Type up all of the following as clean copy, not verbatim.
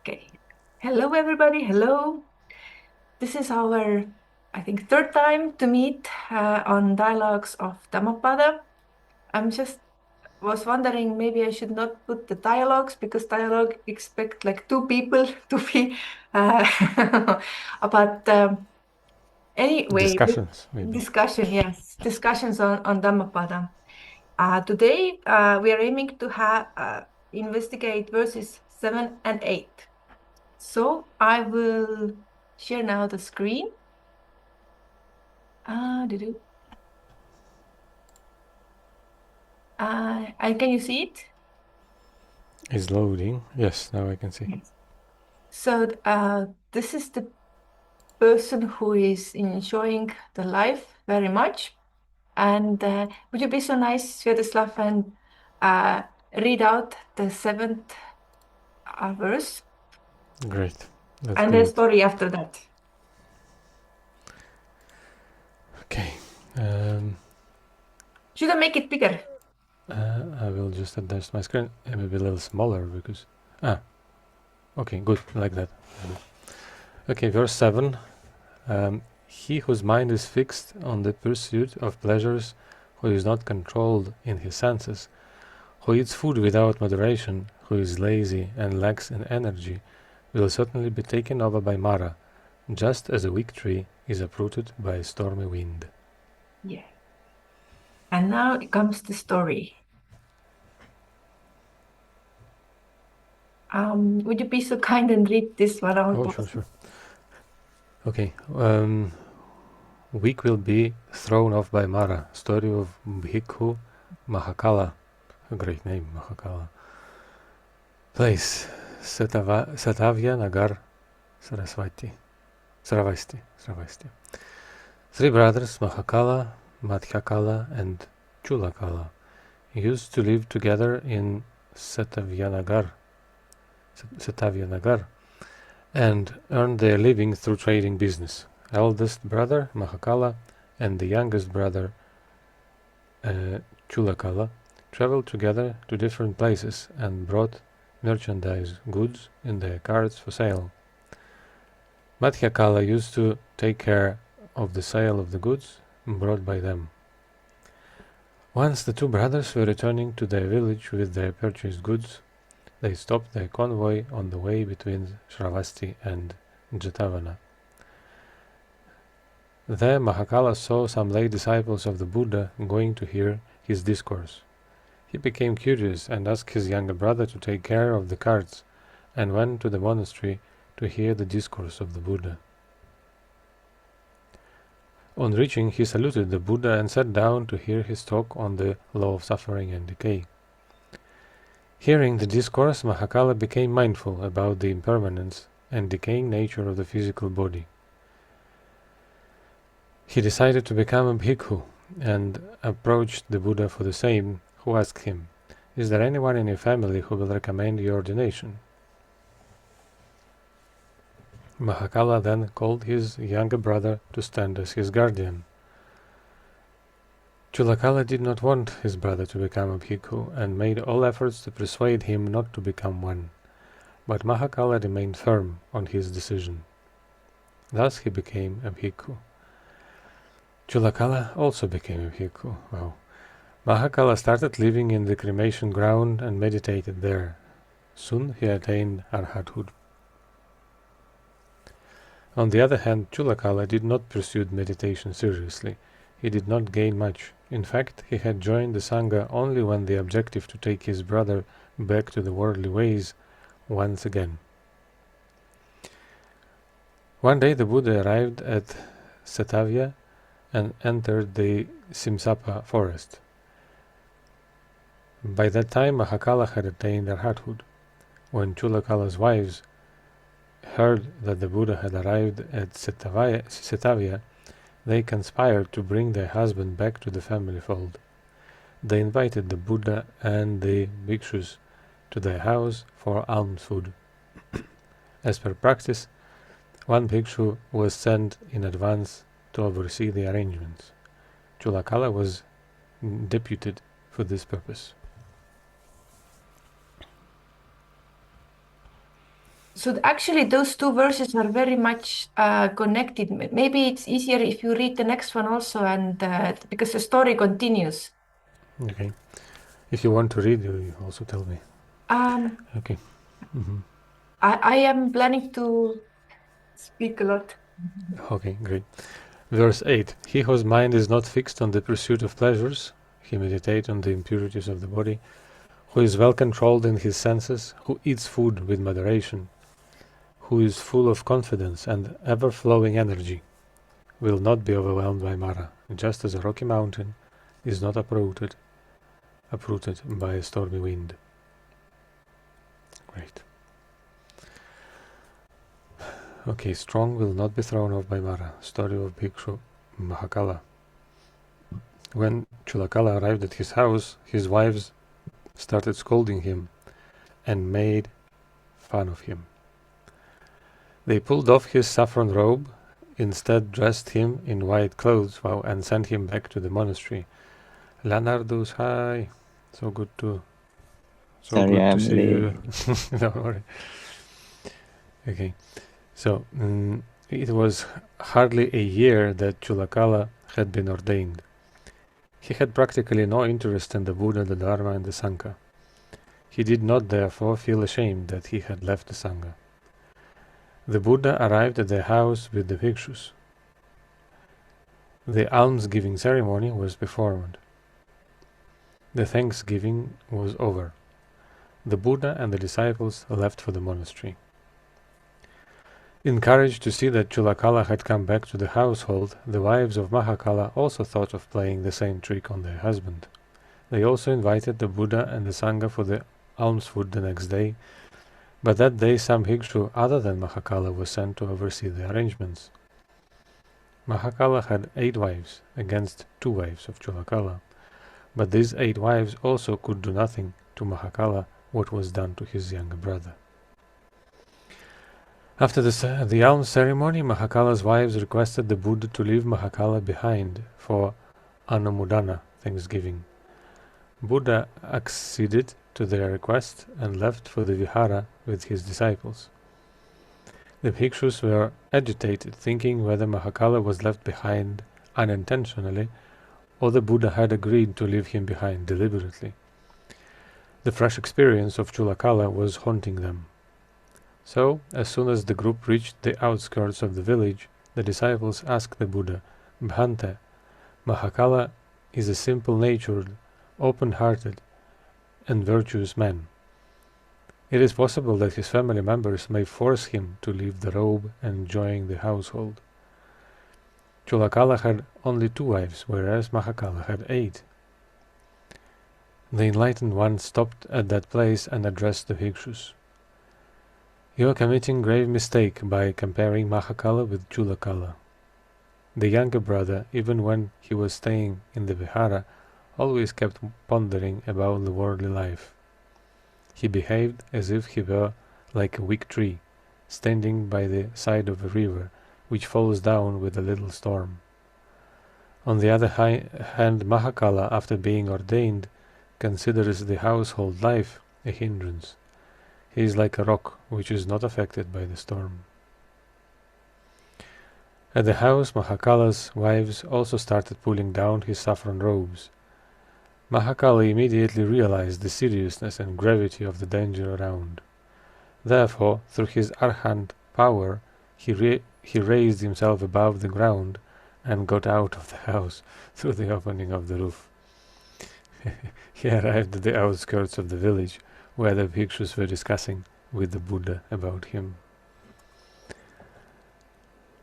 Okay. Hello, everybody. Hello. This is our, I think, third time to meet on Dialogues of Dhammapada. I'm just was wondering maybe I should not put the dialogues because dialogue expect like two people to be. But anyway, Discussions, maybe. discussion, yes, discussions on Dhammapada. Today we are aiming to investigate verses 7 and 8. So I will share now the screen. Do-do. And can you see it? Is loading. Yes, now I can see. Yes. So this is the person who is enjoying the life very much. And would you be so nice, Sviatoslav, and read out the seventh verse Great. Let's and do the it. story after that? Okay. Um, Should I make it bigger? I will just adjust my screen. Maybe a little smaller because... Okay, good. Like that. Okay, verse 7. He whose mind is fixed on the pursuit of pleasures, who is not controlled in his senses, who eats food without moderation, who is lazy and lacks in energy, will certainly be taken over by Mara, just as a weak tree is uprooted by a stormy wind. Yeah. And now it comes the story. Would you be so kind and read this one out? Oh, sure. Okay. Weak will be thrown off by Mara. Story of Bhikkhu Mahakala. A great name, Mahakala. Place Satavya Nagar Sarasvati. Sravasti. Three brothers, Mahakala, Madhyakala, and Chulakala, used to live together in Satavya Nagar, and earned their living through trading business. Eldest brother, Mahakala, and the youngest brother, Chulakala, traveled together to different places and brought merchandise goods in their carts for sale. Madhyakala used to take care of the sale of the goods brought by them. Once the two brothers were returning to their village with their purchased goods, they stopped their convoy on the way between Shravasti and Jetavana. There Mahakala saw some lay disciples of the Buddha going to hear his discourse. He became curious and asked his younger brother to take care of the carts, and went to the monastery to hear the discourse of the Buddha. On reaching, he saluted the Buddha and sat down to hear his talk on the law of suffering and decay. Hearing the discourse, Mahakala became mindful about the impermanence and decaying nature of the physical body. He decided to become a bhikkhu and approached the Buddha for the same, who asked him, "Is there anyone in your family who will recommend your ordination?" Mahakala then called his younger brother to stand as his guardian. Chulakala did not want his brother to become a bhikkhu and made all efforts to persuade him not to become one, but Mahakala remained firm on his decision. Thus he became a bhikkhu. Chulakala also became a bhikkhu. Wow. Mahakala started living in the cremation ground and meditated there. Soon he attained arhathood. On the other hand, Chulakala did not pursue meditation seriously. He did not gain much. In fact, he had joined the Sangha only when the objective to take his brother back to the worldly ways once again. One day the Buddha arrived at Satavya and entered the Simsapa forest. By that time Mahakala had attained arhathood. When Chulakala's wives heard that the Buddha had arrived at Setavya, they conspired to bring their husband back to the family fold. They invited the Buddha and the bhikshus to their house for alms food. As per practice, one bhikshu was sent in advance to oversee the arrangements. Chulakala was deputed for this purpose. So actually, those two verses are very much connected. Maybe it's easier if you read the next one also, and because the story continues. Okay. If you want to read, you also tell me. Um, Okay. Hmm. I am planning to speak a lot. Okay, great. Verse 8. He whose mind is not fixed on the pursuit of pleasures, he meditates on the impurities of the body, who is well controlled in his senses, who eats food with moderation, who is full of confidence and ever-flowing energy, will not be overwhelmed by Mara, just as a rocky mountain is not uprooted by a stormy wind. Great. Okay, strong will not be thrown off by Mara. Story of Bhikshu Mahakala. When Chulakala arrived at his house, his wives started scolding him and made fun of him. They pulled off his saffron robe, instead dressed him in white clothes, and sent him back to the monastery. Leonardus, hi. So good to Sorry, I'm see late. you. Don't worry. Okay. So it was hardly a year that Chulakala had been ordained. He had practically no interest in the Buddha, the Dharma, and the Sangha. He did not therefore feel ashamed that he had left the Sangha. The Buddha arrived at their house with the bhikshus. The alms-giving ceremony was performed. The thanksgiving was over. The Buddha and the disciples left for the monastery. Encouraged to see that Chulakala had come back to the household, the wives of Mahakala also thought of playing the same trick on their husband. They also invited the Buddha and the Sangha for the alms food the next day, but that day some bhikshu other than Mahakala was sent to oversee the arrangements. Mahakala had 8 wives against 2 wives of Chulakala, but these 8 wives also could do nothing to Mahakala what was done to his younger brother. After the alms ceremony, Mahakala's wives requested the Buddha to leave Mahakala behind for Anumodana, thanksgiving. Buddha acceded to their request and left for the vihara with his disciples. The bhikshus were agitated, thinking whether Mahakala was left behind unintentionally or the Buddha had agreed to leave him behind deliberately. The fresh experience of Chulakala was haunting them. So, as soon as the group reached the outskirts of the village, the disciples asked the Buddha, Bhante, Mahakala is a simple-natured, open-hearted, and virtuous man. It is possible that his family members may force him to leave the robe and join the household. Chulakala had only 2 wives, whereas Mahakala had 8. The enlightened one stopped at that place and addressed the bhikshus. You are committing grave mistake by comparing Mahakala with Chulakala. The younger brother, even when he was staying in the vihara, always kept pondering about the worldly life. He behaved as if he were like a weak tree, standing by the side of a river, which falls down with a little storm. On the other hand, Mahakala, after being ordained, considers the household life a hindrance. He is like a rock which is not affected by the storm. At the house, Mahakala's wives also started pulling down his saffron robes. Mahakala immediately realized the seriousness and gravity of the danger around. Therefore, through his arhat power, he raised himself above the ground and got out of the house through the opening of the roof. He arrived at the outskirts of the village, where the bhikshus were discussing with the Buddha about him.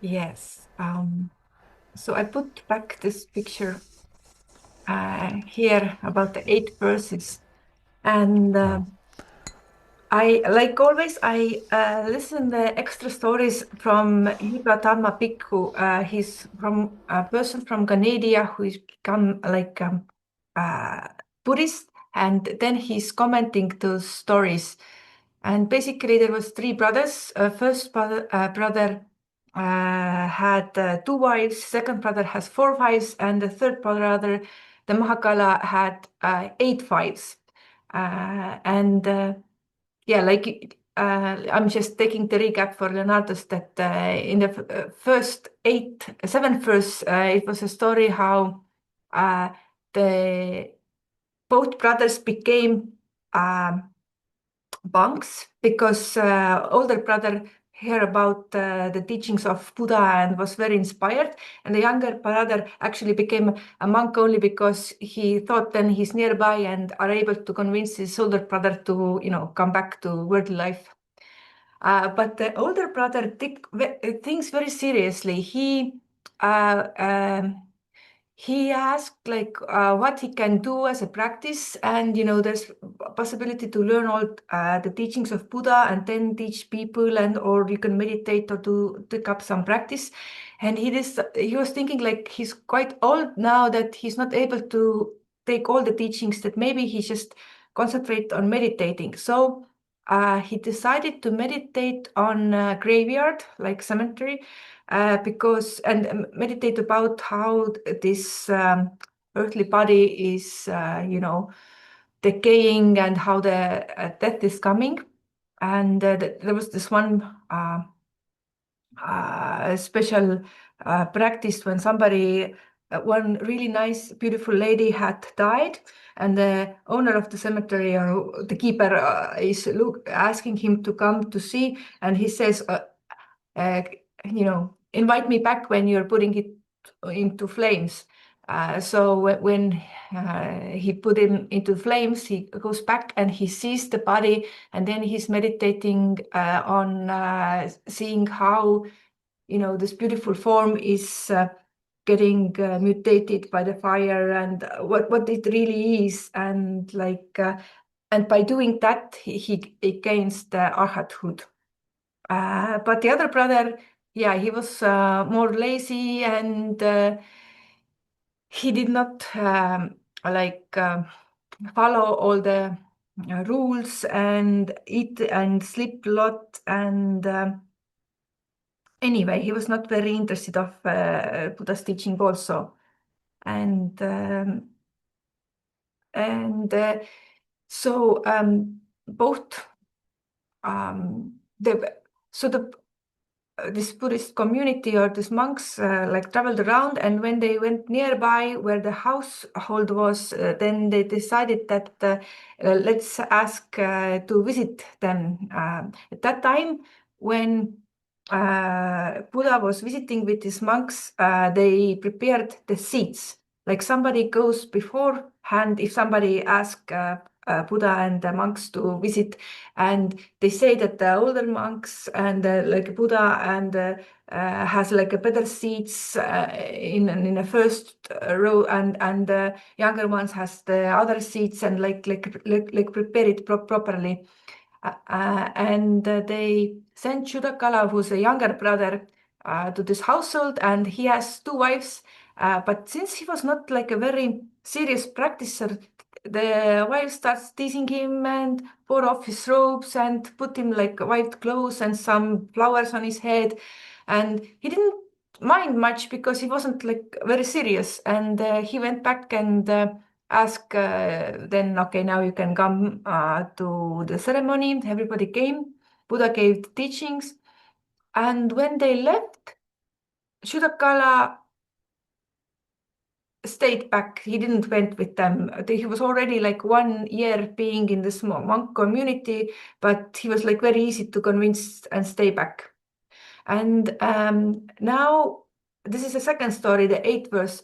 Yes. So I put back this picture here about the 8 verses, and I, like always, I listen the extra stories from Yuga Dhamma Bhikkhu. He's from a person from Canada who is become like Buddhist, and then he's commenting those stories. And basically, there was 3 brothers. First brother had 2 wives. Second brother has 4 wives, and the third brother, the Mahakala, had 8 wives. And yeah, like I'm just taking the recap for Leonardo's that in the first 7 verse, it was a story how the both brothers became monks because older brother heard about the teachings of Buddha and was very inspired, and the younger brother actually became a monk only because he thought then he's nearby and are able to convince his older brother to come back to worldly life. But the older brother took things very seriously. He asked what he can do as a practice, and there's a possibility to learn all the teachings of Buddha and then teach people, or you can meditate or to take up some practice. And he was thinking like he's quite old now that he's not able to take all the teachings, that maybe he just concentrate on meditating. So he decided to meditate on a graveyard, like cemetery, and meditate about how this earthly body is, decaying and how the death is coming. And there was this one special practice when one really nice, beautiful lady had died, and the owner of the cemetery or the keeper is asking him to come to see, and he says, invite me back when you're putting it into flames. So when he put him into flames, he goes back and he sees the body, and then he's meditating on seeing how this beautiful form is getting mutated by the fire, and what it really is, and and by doing that he gains the arhathood. But the other brother, yeah, he was more lazy, and he did not follow all the rules and eat and sleep a lot. And anyway, he was not very interested of Buddha's teaching also. And so both this Buddhist community or these monks traveled around, and when they went nearby where the household was, then they decided that let's ask to visit them. At that time, when Buddha was visiting with his monks, they prepared the seats. Like somebody goes beforehand if somebody asks Buddha and the monks to visit, and they say that the older monks and Buddha and has a better seats in the first row, and the younger ones has the other seats, and prepare it properly. And they sent Chudakala, who's a younger brother, to this household, and he has 2 wives. But since he was not a very serious practicer, the wife starts teasing him and pour off his robes and put him white clothes and some flowers on his head. And he didn't mind much because he wasn't very serious. And he went back and asked then, okay, now you can come to the ceremony. Everybody came. Buddha gave the teachings. And when they left, Shudakala stayed back. He didn't went with them. He was already 1 year being in this monk community, but he was very easy to convince and stay back. And now this is the second story. The 8th verse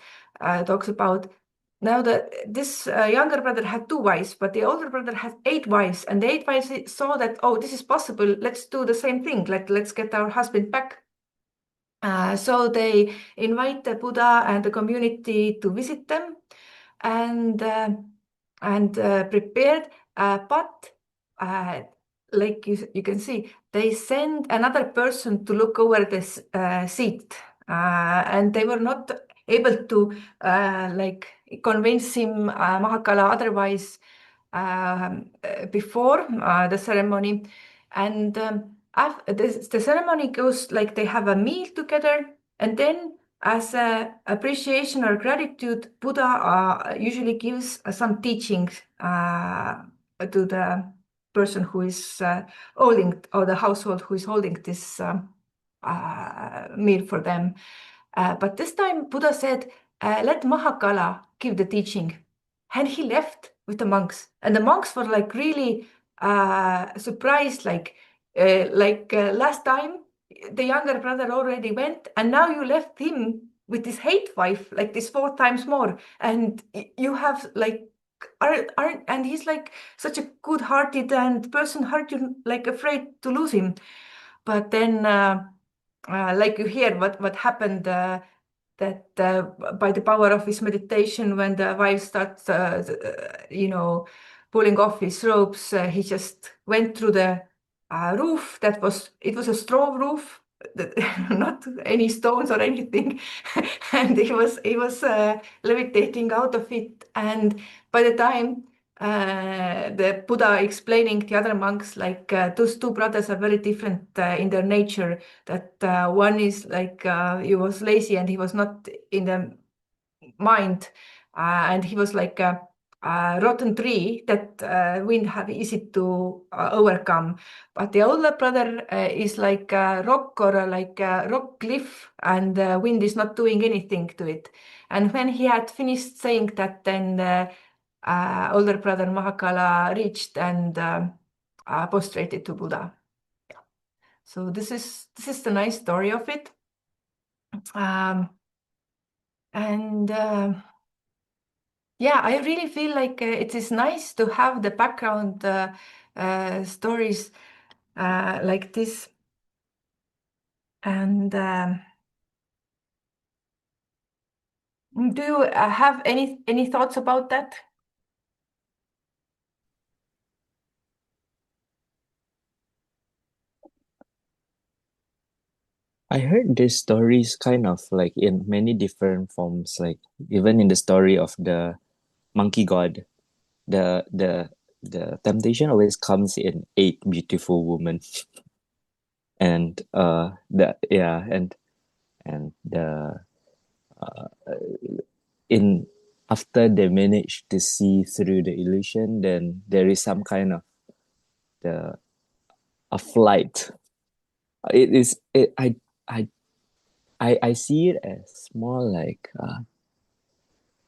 talks about now that this younger brother had 2 wives, but the older brother had 8 wives, and the 8 wives saw that, oh, this is possible. Let's do the same thing. Let's get our husband back. So they invite the Buddha and the community to visit them, and prepared, but you can see, they send another person to look over this seat, and they were not able to convince him, Mahakala, otherwise before the ceremony. And after the ceremony goes they have a meal together, and then as a appreciation or gratitude, Buddha usually gives some teachings to the person who is holding, or the household who is holding this meal for them. But this time Buddha said, let Mahakala give the teaching. And he left with the monks. And the monks were like really surprised, like last time the younger brother already went, and now you left him with this hate wife, like this 4 times more. And you have like, and he's like such a good-hearted and person, aren't you like afraid to lose him? But then like you hear what happened, that by the power of his meditation, when the wife starts pulling off his robes, he just went through the roof. It was a straw roof, not any stones or anything. And he was levitating out of it. And by the time the Buddha explaining the other monks, like those 2 brothers are very different in their nature, that one is like he was lazy and he was not in the mind, and he was like a rotten tree that wind have easy to overcome. But the older brother is like a rock, or like a rock cliff, and the wind is not doing anything to it. And when he had finished saying that, then the older brother Mahakala reached and prostrated to Buddha. Yeah. So this is the nice story of it. And yeah, I really feel like it is nice to have the background stories like this. And do you have any thoughts about that? I heard these stories kind of like in many different forms, like even in the story of the monkey god, the temptation always comes in 8 beautiful women. And the in after they manage to see through the illusion, then there is some kind of a flight. I see it as more like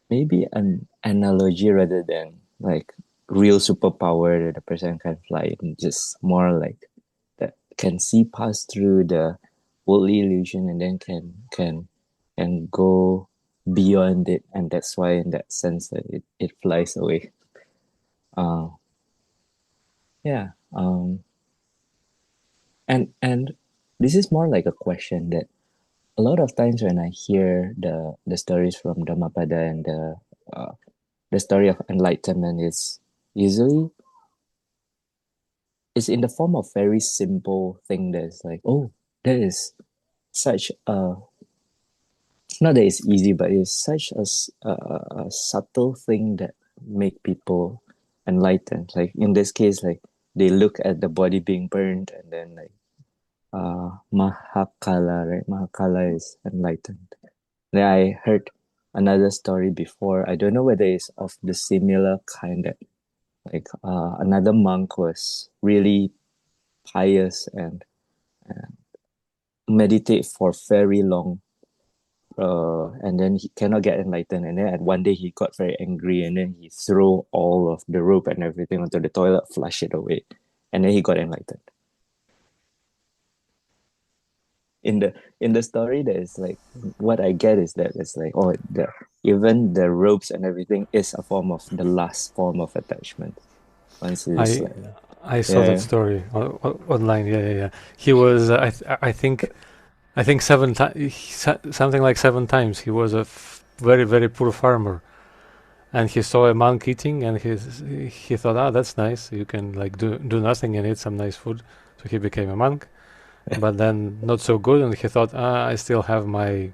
maybe an analogy rather than like real superpower that a person can fly, and just more like that can see past through the worldly illusion and then can go beyond it, and that's why in that sense that it flies away. Yeah. And this is more like a question that a lot of times when I hear the stories from Dhammapada and the story of enlightenment, is usually it's in the form of very simple thing that's like, oh, that is such a, not that it's easy, but it's such a subtle thing that make people enlightened. Like in this case, like they look at the body being burned and then like Mahakala, right? Mahakala is enlightened. Then I heard another story before. I don't know whether it's of the similar kind, that like another monk was really pious and meditate for very long, and then he cannot get enlightened, and then one day he got very angry and then he threw all of the rope and everything onto the toilet, flush it away, and then he got enlightened. In the story, there's like, what I get is that it's like, oh, even the ropes and everything is a form of the last form of attachment. Once it's like, I saw that story online. Yeah. He was, I think 7 times, something like 7 times. He was a very, very poor farmer, and he saw a monk eating, and he thought, that's nice. You can like do nothing and eat some nice food. So he became a monk. But then not so good, and he thought, I still have my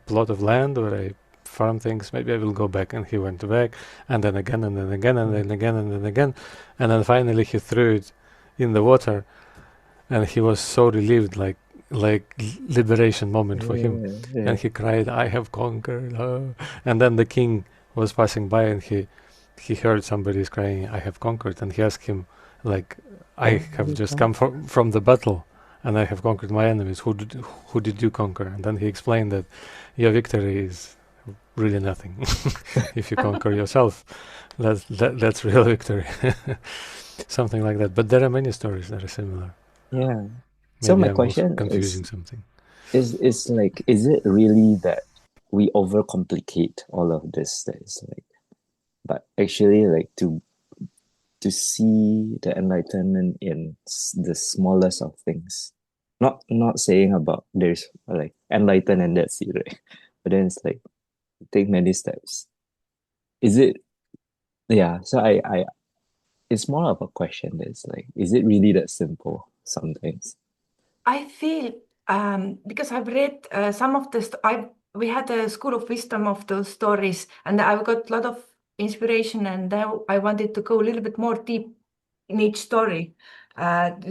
plot of land where I farm things. Maybe I will go back. And he went back, and then again, and then again, and then again, and then again, and then finally he threw it in the water, and he was so relieved, like liberation moment for him. And he cried, I have conquered. And then the king was passing by, and he he heard somebody crying, "I have conquered," and he asked him, like, "I have just come from the battle, and I have conquered my enemies. Who did you conquer?" And then he explained that your victory is really nothing. If you conquer yourself, that's real victory. Something like that. But there are many stories that are similar. Yeah. So Maybe my I'm also question confusing something. is like, is it really that we overcomplicate all of this? That is like, but actually, like to see the enlightenment in the smallest of things. Not saying about there's like enlighten and that's it, right? But then it's like take many steps. Is it? Yeah. So I it's more of a question that's like, is it really that simple sometimes? I feel because I've read some of the we had a school of wisdom of those stories, and I've got a lot of inspiration, and I wanted to go a little bit more deep in each story,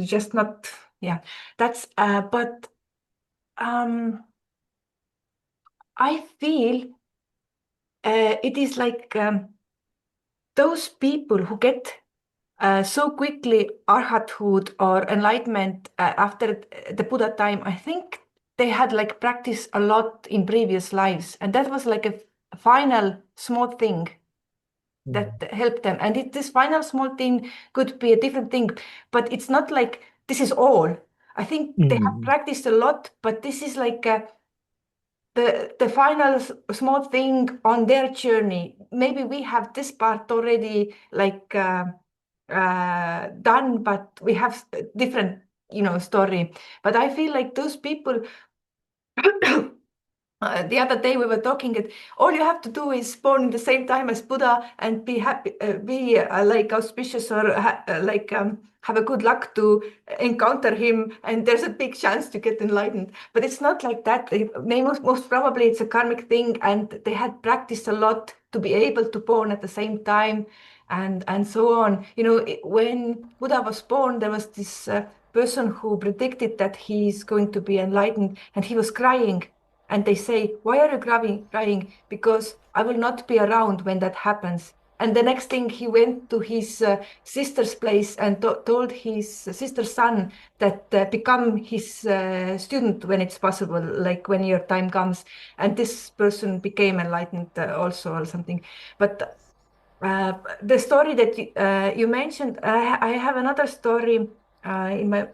just not yeah. That's but I feel it is like those people who get so quickly arhathood or enlightenment after the Buddha time, I think they had like practiced a lot in previous lives, and that was like a final small thing that helped them. And this final small thing could be a different thing, but it's not like this is all. I think they have practiced a lot, but this is like the final small thing on their journey. Maybe we have this part already like done, but we have different, story. But I feel like those people. The other day we were talking that all you have to do is born in the same time as Buddha and be happy, be like auspicious or have a good luck to encounter him, and there's a big chance to get enlightened. But it's not like that. Most probably it's a karmic thing, and they had practiced a lot to be able to born at the same time, and so on. When Buddha was born, there was this person who predicted that he's going to be enlightened, and he was crying. And they say, "Why are you crying? Because I will not be around when that happens." And the next thing, he went to his sister's place and told his sister's son that become his student when it's possible, like when your time comes. And this person became enlightened also or something. But the story that you mentioned, I have another story in my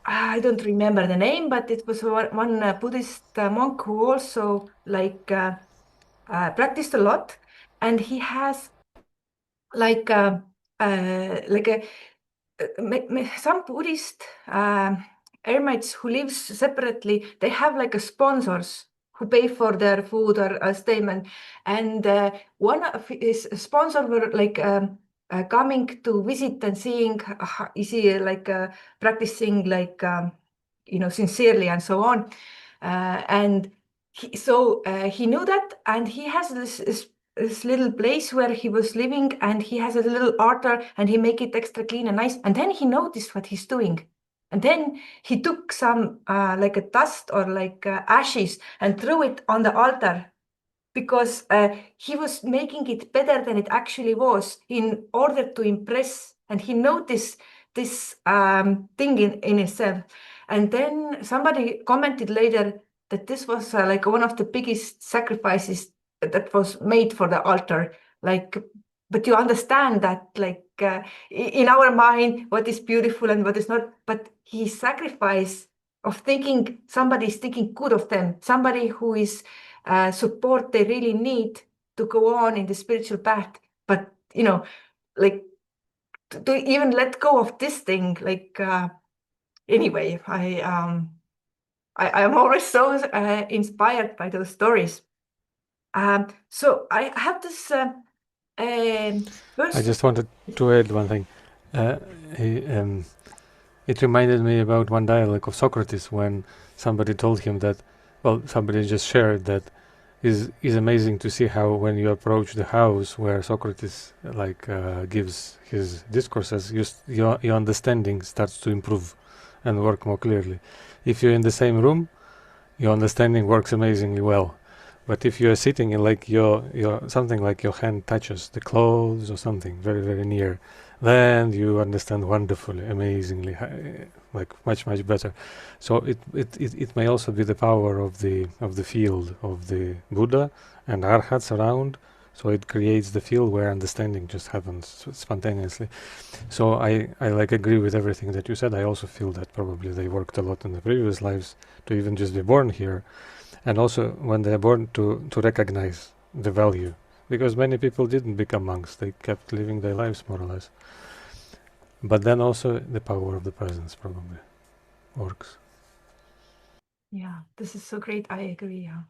I don't remember the name, but it was one Buddhist monk who also practiced a lot, and he has like uh, like a some Buddhist hermits who lives separately. They have like a sponsors who pay for their food or statement, and one of his sponsor were like. Coming to visit and seeing is he like practicing like sincerely and so on, and he knew that, and he has this little place where he was living, and he has a little altar, and he make it extra clean and nice, and then he noticed what he's doing, and then he took some like a dust or like ashes and threw it on the altar because he was making it better than it actually was in order to impress. And he noticed this thing in himself. And then somebody commented later that this was like one of the biggest sacrifices that was made for the altar. Like, but you understand that, like, in our mind, what is beautiful and what is not. But he sacrifice of thinking somebody is thinking good of them, somebody who is support they really need to go on in the spiritual path. But like to even let go of this thing, like anyway, I am always so inspired by those stories. So I have this I person. just wanted to add one thing. Uh, he, it reminded me about one dialogue of Socrates when somebody told him that, well, somebody just shared that is amazing to see how when you approach the house where Socrates gives his discourses, your understanding starts to improve and work more clearly. If you're in the same room, your understanding works amazingly well. But if you are sitting in like your something like your hand touches the clothes or something very very near, then you understand wonderfully, amazingly, like much better. So it may also be the power of the field of the Buddha and Arhats around. So it creates the field where understanding just happens spontaneously. So I like agree with everything that you said. I also feel that probably they worked a lot in the previous lives to even just be born here, and also when they're born to recognize the value, because many people didn't become monks, they kept living their lives more or less. But then also the power of the presence probably works. Yeah, this is so great. I agree. Yeah.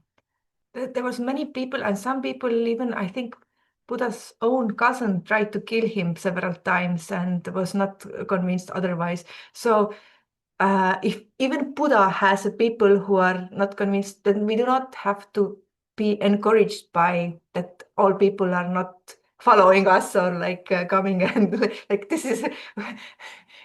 There was many people, and some people even, I think, Buddha's own cousin tried to kill him several times and was not convinced otherwise. So if even Buddha has a people who are not convinced, then we do not have to be encouraged by that all people are not following us or like coming and like this is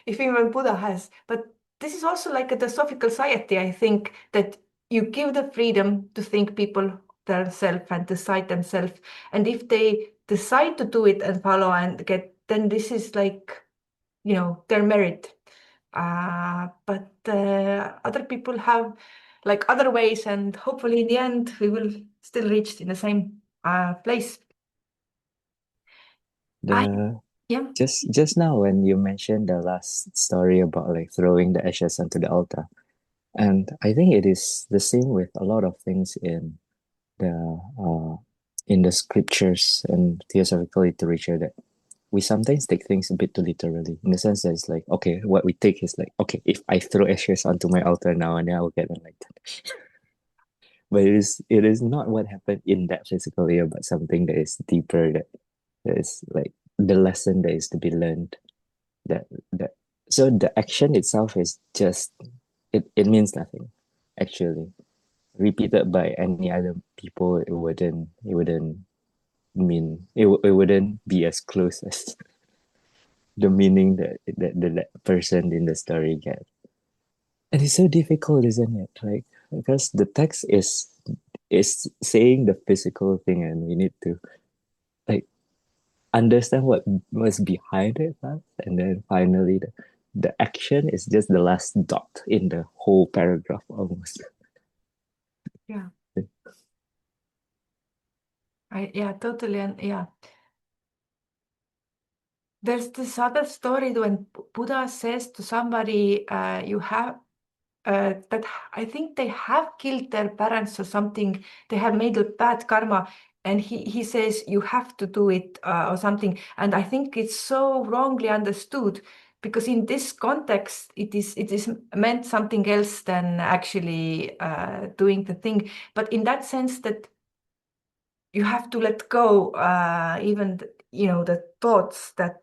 if even Buddha has. But this is also like a Theosophical society, I think, that you give the freedom to think people themselves and decide themselves. And if they decide to do it and follow and get, then this is like, their merit. But other people have like other ways, and hopefully in the end we will still reach in the same place. I The Yeah. just now when you mentioned the last story about like throwing the ashes onto the altar, and I think it is the same with a lot of things the in the scriptures and theosophical literature, that we sometimes take things a bit too literally, in the sense that it's like, okay, what we take is like, okay, if I throw ashes onto my altar now and then I will get enlightened. But it is not what happened in that physical year, but something that is deeper, that is like the lesson that is to be learned. That so the action itself is just, it means nothing, actually. Repeated by any other people, it wouldn't mean it wouldn't be as close as the meaning that person in the story get. And it's so difficult, isn't it? Like, because the text is saying the physical thing, and we need to like understand what was behind it first, and then finally the action is just the last dot in the whole paragraph almost. Yeah. Yeah, totally. And yeah, there's this other story when Buddha says to somebody, you have that I think they have killed their parents or something. They have made a bad karma, and he says you have to do it or something. And I think it's so wrongly understood, because in this context it is meant something else than actually doing the thing. But in that sense that you have to let go even the thoughts that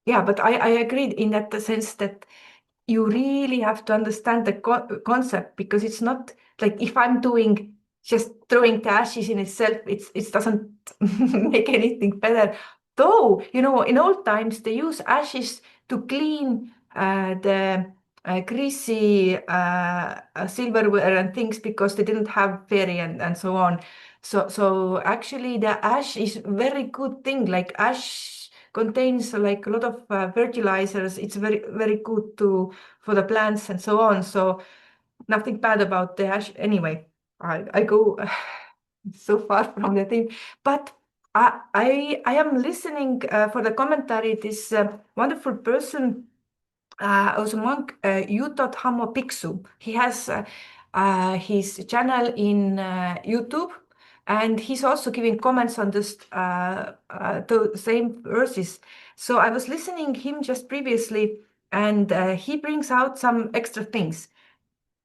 yeah. But I agreed in that sense that you really have to understand the concept, because it's not like if I'm doing just throwing the ashes in itself, it doesn't make anything better. Though, in old times they use ashes to clean the greasy silverware and things, because they didn't have fairy and so on. So actually the ash is very good thing. Like ash contains like a lot of fertilizers. It's very, very good for the plants and so on. So nothing bad about the ash. Anyway, I go so far from the thing, but I am listening for the commentary. This wonderful person, was a monk, Yuto Dhammo Bhiksu. He has his channel in YouTube, and he's also giving comments on this the same verses. So I was listening him just previously, and he brings out some extra things.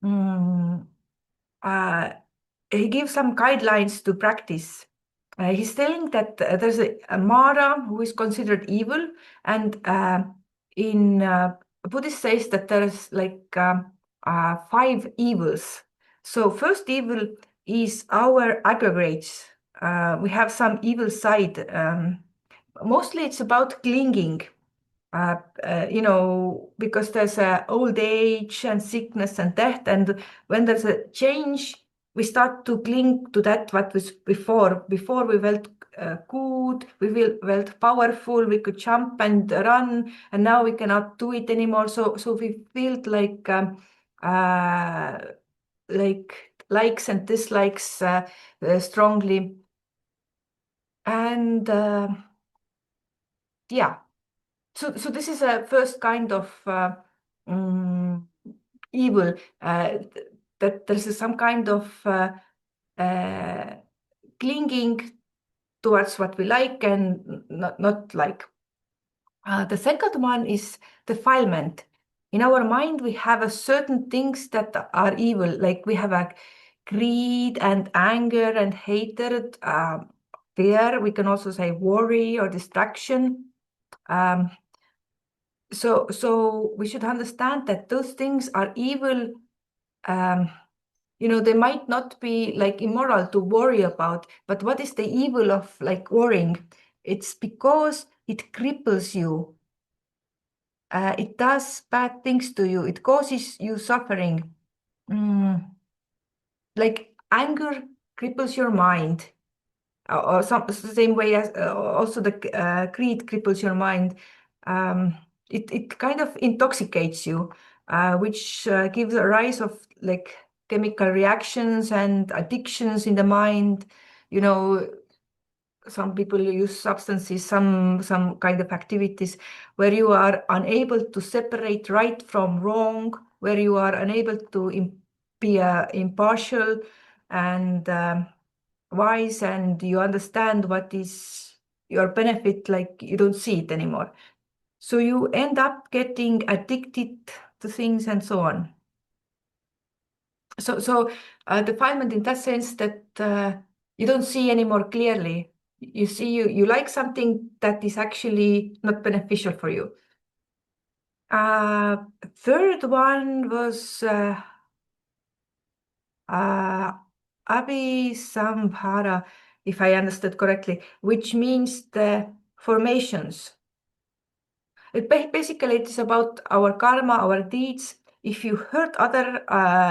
Mm, uh, he gives some guidelines to practice. He's telling that there's a Mara who is considered evil, and in Buddhist says that there's like five evils. So first evil is our aggregates. We have some evil side. Mostly it's about clinging. Because there's old age and sickness and death, and when there's a change we start to cling to that what was before. Before we felt good, we felt powerful, we could jump and run, and now we cannot do it anymore. So we feel like likes and dislikes strongly. And yeah, so this is a first kind of evil, that there's some kind of clinging towards what we like and not like. The second one is defilement. In our mind, we have a certain things that are evil, like we have a greed and anger and hatred, fear. We can also say worry or distraction. So we should understand that those things are evil. They might not be like immoral to worry about, but what is the evil of like worrying? It's because it cripples you. It does bad things to you. It causes you suffering. Like anger cripples your mind, or some same way as also the greed cripples your mind. It kind of intoxicates you, which gives a rise of like chemical reactions and addictions in the mind. Some people use substances, some kind of activities where you are unable to separate right from wrong, where you are unable to be impartial and wise, and you understand what is your benefit, like you don't see it anymore. So you end up getting addicted to things and so on. So defilement in that sense that you don't see anymore clearly. You see, you like something that is actually not beneficial for you. Third one was Abhisambhara, if I understood correctly, which means the formations. Basically, it is about our karma, our deeds. If you hurt other,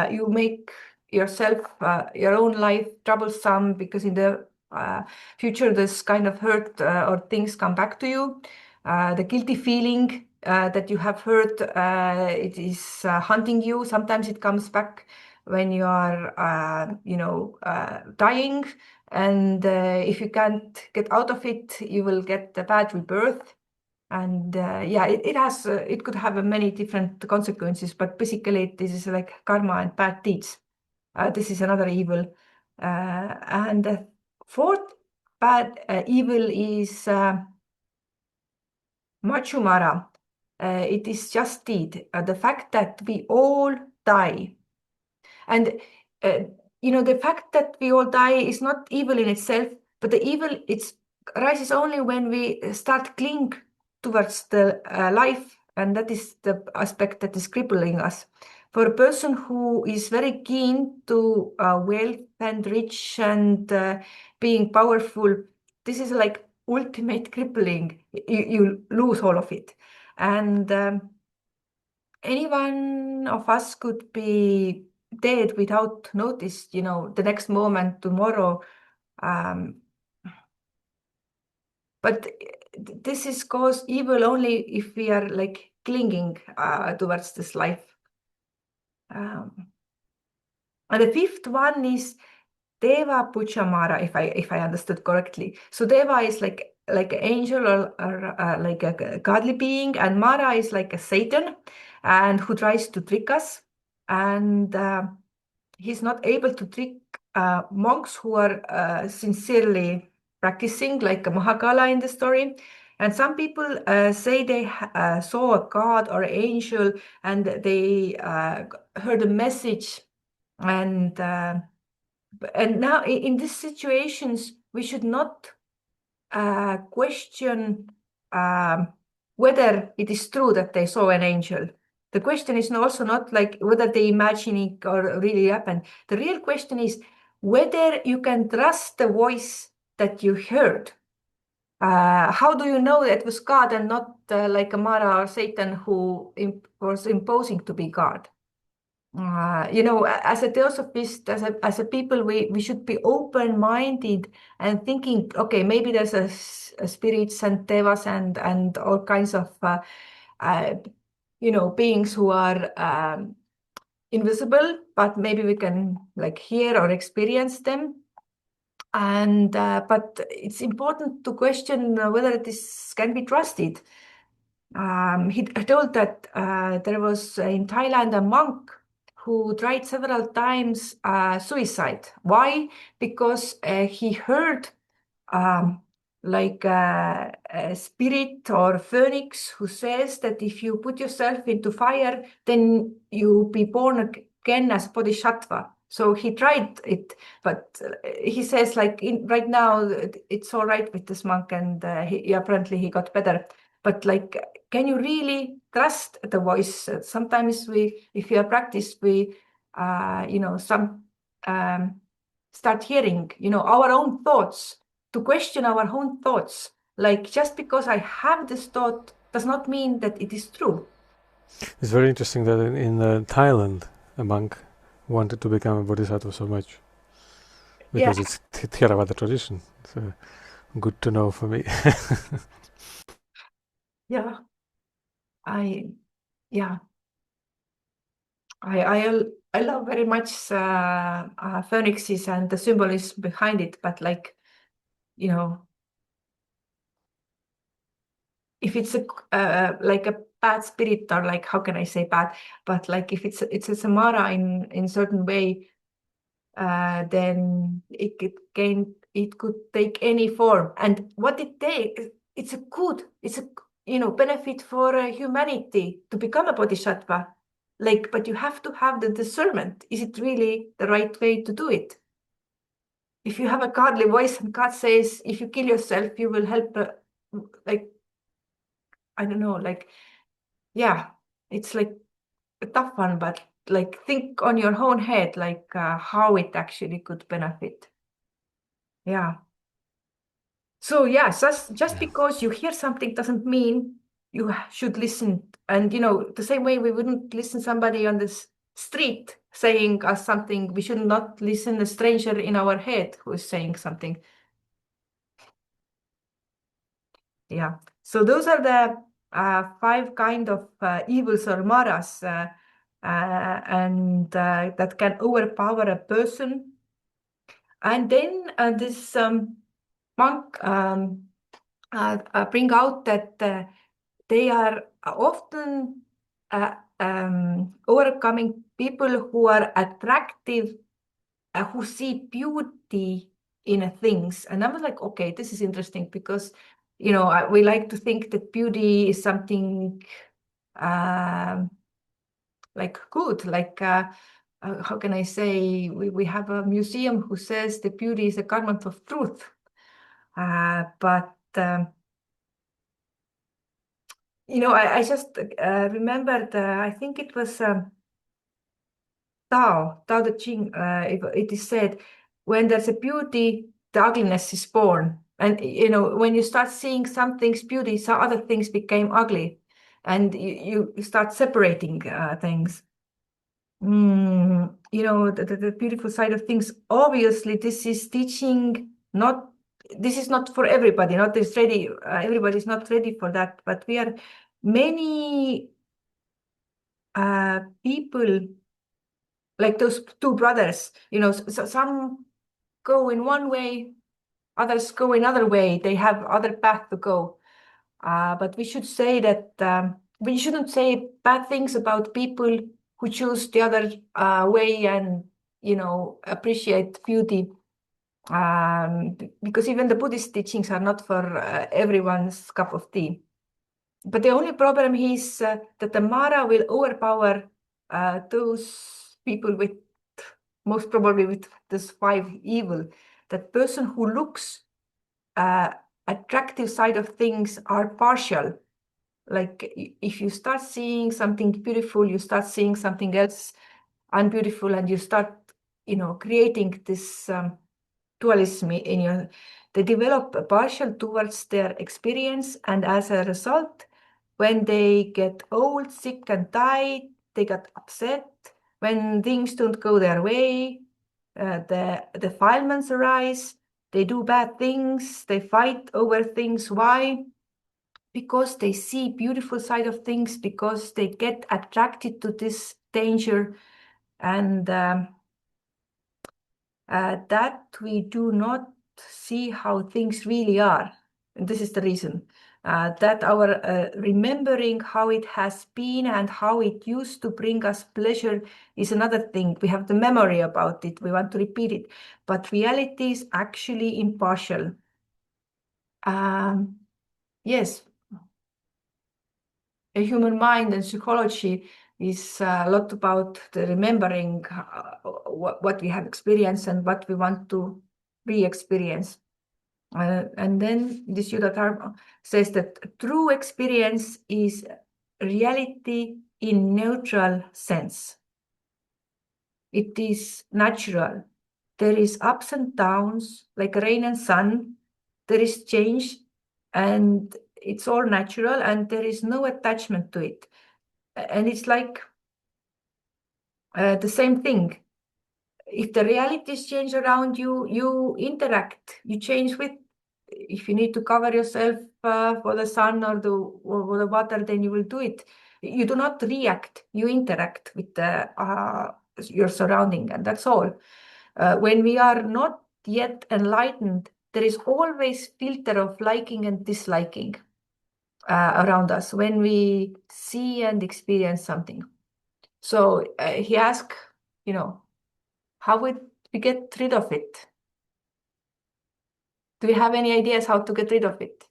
you make yourself, your own life troublesome, because in the future, this kind of hurt or things come back to you. The guilty feeling that you have hurt, it is hunting you. Sometimes it comes back when you are, dying. And if you can't get out of it, you will get a bad rebirth. And yeah, it could have many different consequences, but basically this is like karma and bad deeds. This is another evil. And the fourth bad evil is Machumara. It is just deed. The fact that we all die. And the fact that we all die is not evil in itself, but the evil rises only when we start cling towards the life, and that is the aspect that is crippling us. For a person who is very keen to wealth and rich and being powerful, this is like ultimate crippling. You lose all of it. And any one of us could be dead without notice, the next moment, tomorrow. But this is cause evil only if we are like clinging towards this life. And the fifth one is Deva Puchamara, if I understood correctly. So Deva is like an angel or like a godly being, and Mara is like a Satan, and who tries to trick us. And he's not able to trick monks who are sincerely practicing, like Mahakala in the story. And some people say they saw a god or angel, and they heard a message. And now in these situations, we should not question whether it is true that they saw an angel. The question is also not like whether they imagine it or really happened. The real question is whether you can trust the voice that you heard. How do you know that it was God and not like a Mara or Satan who was imposing to be God? As a theosophist, as a people, we should be open-minded and thinking, okay, maybe there's a spirits and devas and all kinds of uh, beings who are invisible, but maybe we can like hear or experience them. And but it's important to question whether this can be trusted. He told that there was in Thailand a monk who tried several times suicide. Why? Because he heard um, like a spirit or phoenix who says that if you put yourself into fire, then you be born again as bodhisattva. So he tried it, but he says like right now it's all right with this monk, and apparently he got better. But like, can you really trust the voice? Sometimes if you are practiced, um, start hearing, our own thoughts, to question our own thoughts. Like, just because I have this thought does not mean that it is true. It's very interesting that in Thailand, a monk wanted to become a bodhisattva so much because it's Theravada tradition. So good to know for me. Yeah. I love very much phoenixes and the symbolism behind it, but like, if it's like a bad spirit, or like, how can I say bad, but like if it's a samara in certain way, then it could take any form. And what it takes, it's a benefit for humanity to become a bodhisattva. Like, but you have to have the discernment. Is it really the right way to do it? If you have a godly voice and God says, if you kill yourself, you will help, like, I don't know, like, yeah, it's like a tough one, but like, think on your own head, like how it actually could benefit. Yeah. So yeah, just because you hear something doesn't mean you should listen. And the same way we wouldn't listen somebody on the street saying us something, we should not listen a stranger in our head who is saying something. Yeah. So those are the 5 kind of evils or maras, and that can overpower a person. And then this monk bring out that they are often overcoming people who are attractive, who see beauty in things. And I was like, okay, this is interesting, because we like to think that beauty is something like good, like how can I say, we have a museum who says the beauty is a garment of truth, but I just remembered, I think it was Tao Te Ching, it is said, when there's a beauty, the ugliness is born. And, when you start seeing some things beauty, some other things became ugly. And you start separating things. The beautiful side of things. Obviously, this is teaching, this is not for everybody, not this ready, everybody's not ready for that, but we are many people, like those 2 brothers, so some go in one way, others go another way, they have other path to go. But we should say that we shouldn't say bad things about people who choose the other way and, appreciate beauty. Because even the Buddhist teachings are not for everyone's cup of tea. But the only problem is that the Mara will overpower those people with, most probably with this 5 evil. That person who looks attractive side of things are partial. Like, if you start seeing something beautiful, you start seeing something else unbeautiful, and you start, creating this dualism in your. They develop partial towards their experience, and as a result, when they get old, sick, and die, they get upset, when things don't go their way, the defilements arise, they do bad things, they fight over things. Why? Because they see beautiful side of things, because they get attracted to this danger, and that we do not see how things really are. And this is the reason that our remembering how it has been and how it used to bring us pleasure is another thing. We have the memory about it, we want to repeat it, but reality is actually impartial. Yes, a human mind and psychology is a lot about the remembering what we have experienced and what we want to re-experience. And then this Yuda Dharma says that true experience is reality in neutral sense. It is natural. There is ups and downs, like rain and sun. There is change, and it's all natural, and there is no attachment to it. And it's like the same thing. If the realities change around you, you interact, you change with. If you need to cover yourself for the sun or the water, then you will do it. You do not react, you interact with your surrounding, and that's all. When we are not yet enlightened, there is always filter of liking and disliking around us when we see and experience something. So he asked, how would we get rid of it? Do we have any ideas how to get rid of it?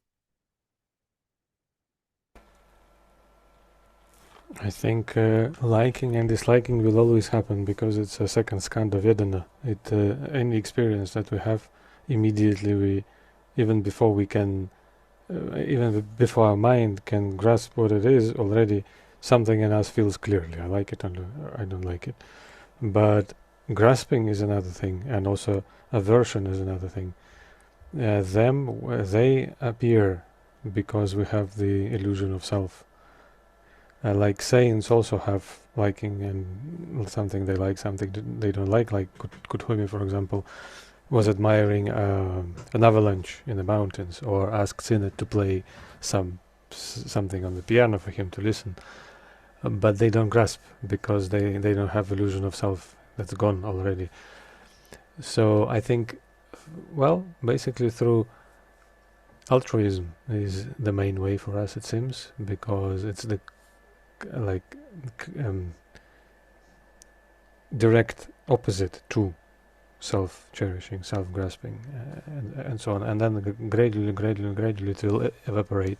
I think liking and disliking will always happen because it's a second skand of Vedana. Any experience that we have, immediately even before our mind can grasp what it is, already something in us feels clearly. I like it or I don't like it. But grasping is another thing, and also aversion is another thing. They appear because we have the illusion of self. Like saints also have liking and something they like, something they don't like Kuthumi, for example, was admiring an avalanche in the mountains, or asked Sinet to play something on the piano for him to listen. But they don't grasp because they don't have illusion of self. That's gone already. So I think, well, basically through altruism is the main way for us, it seems, because it's the direct opposite to self-cherishing, self-grasping, and so on. And then gradually it will evaporate.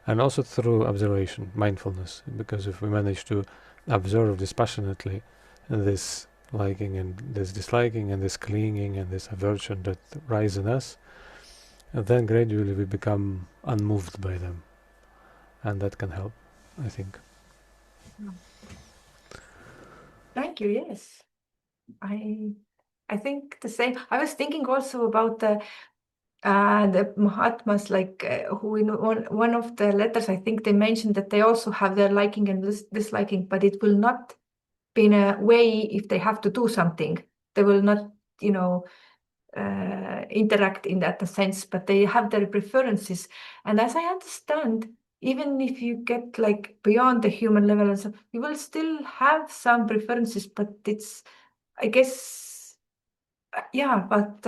And also through observation, mindfulness, because if we manage to observe dispassionately this liking and this disliking and this clinging and this aversion that rise in us, then gradually we become unmoved by them, and that can help, I think. Thank you. Yes, I think the same. I was thinking also about the Mahatmas, who in one of the letters, I think they mentioned that they also have their liking and disliking, but it will not be in a way if they have to do something. They will not, interact in that sense, but they have their preferences. And as I understand, even if you get beyond the human level and so, you will still have some preferences, but it's, I guess, yeah, but